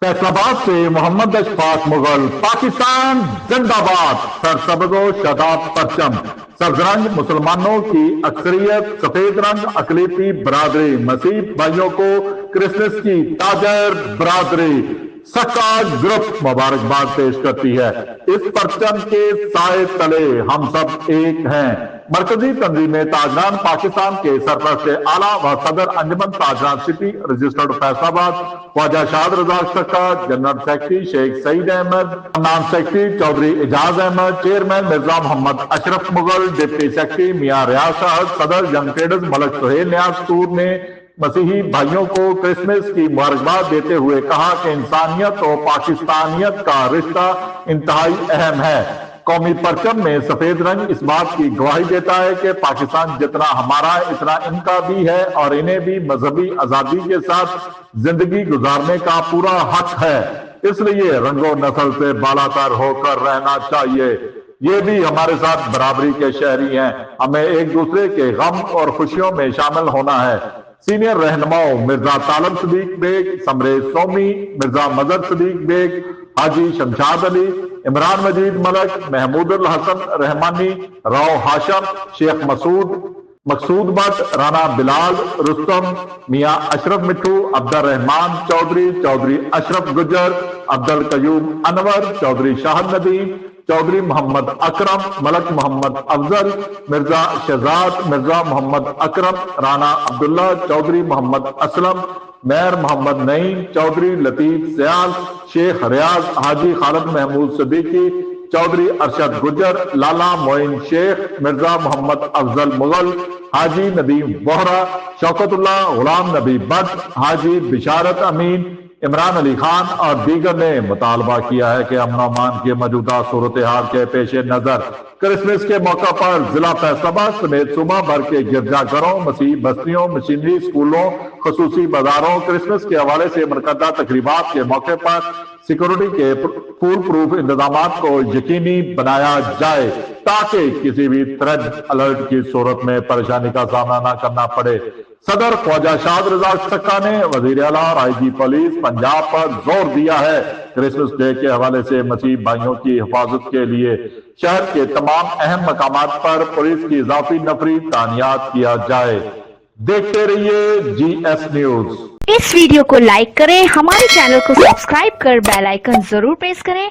फैसलाबाद से मोहम्मद अशफाक मुगल। पाकिस्तान जिंदाबाद। सरसब्ज़ो शादाब परचम। सब्ज रंग मुसलमानों की अक्सरियत, सफेद रंग अकलीती बरादरी। मसीह भाइयों को क्रिसमस की ताजर बरादरी सक्का ग्रुप मुबारकबाद पेश करती है। इस परचम के साए तले हम सब एक हैं। मरकजी तंजीम ताजरान पाकिस्तान के सरपरस्त आला व सदर अंजुमन ताजरान city registered Faisalabad Khwaja Shad Raza Sakka, general secretary Sheikh Saeed Ahmad, नाम secretary Chaudhry Ejaz Ahmad, chairman Mirza Mohammad Ashraf Mughal, deputy secretary Mian Riaz साहब, सदर यंग ट्रेडर्स मलक सुहेल न्याज तूर ने मसीही भाइयों को क्रिसमस की मुबारकबाद देते हुए कहा कि इंसानियत और पाकिस्तानियत का रिश्ता इंतहाई अहम है। कौमी परचम में सफेद रंग इस बात की गवाही देता है कि पाकिस्तान जितना हमारा है इतना इनका भी है और इन्हें भी मजहबी आजादी के साथ जिंदगी गुजारने का पूरा हक है। इसलिए रंगो नस्ल से बालातर होकर रहना चाहिए। ये भी हमारे साथ बराबरी के शहरी हैं। हमें एक दूसरे के गम और खुशियों में शामिल होना है। सीनियर रहनुमाओं मिर्जा तालब सदीक बेग, समरेज सोमी, मिर्जा मजर सदीक बेग, हाजी शमशाद अली, इमरान मजीद मलक, महमूद उल हसन रहमानी, राव हाशम, शेख मकसूद भट्ट, राना बिलाल, रुस्तम, मियां अशरफ मिट्टू, अब्दुल रहमान चौधरी, चौधरी अशरफ गुजर, अब्दुल कयूम अनवर, चौधरी शाहद नदीम, चौधरी मोहम्मद अकरम, मलक मोहम्मद अफजल, मिर्जा शहजाद, मिर्जा मोहम्मद अकरम, राना अब्दुल्ला, चौधरी मोहम्मद असलम, मेयर मोहम्मद नईम, चौधरी लतीफ सयाल, शेख रियाज, हाजी खालिद महमूद सिद्दीकी, चौधरी अरशद गुजर, लाला मोइन शेख, मिर्जा मोहम्मद अफजल मुगल, हाजी नदीम बोहरा, शौकतुल्लाह गुलाम नबी भट्ट, हाजी बिशारत अमीन, इमरान अली खान और दीगर ने मुतालबा किया है कि अमन अमान की मौजूदा सूरत हाल के पेश नजर क्रिसमस के मौका पर जिला फैसलाबाद समेत सूबा भर के गिरजाघरों, मसीह बस्तियों, मशीनरी स्कूलों, खसूसी बाजारों क्रिसमस के हवाले से मुनक़दा तकरीबात के मौके पर सिक्योरिटी के फुल प्रूफ इंतजाम को यकीनी बनाया जाए ताकि किसी भी थ्रेड अलर्ट की सूरत में परेशानी का सामना न करना पड़े। सदर ख्वाजा शाद रजा सक्का ने वजीर आला और आईजी पुलिस पंजाब पर जोर दिया है क्रिसमस डे के हवाले से मसीह भाइयों की हिफाजत के लिए शहर के तमाम अहम मकामात पर पुलिस की इजाफी नफरी तानियात किया जाए। देखते रहिए GS न्यूज। इस वीडियो को लाइक करें, हमारे चैनल को सब्सक्राइब कर बेल आइकन जरूर प्रेस करें।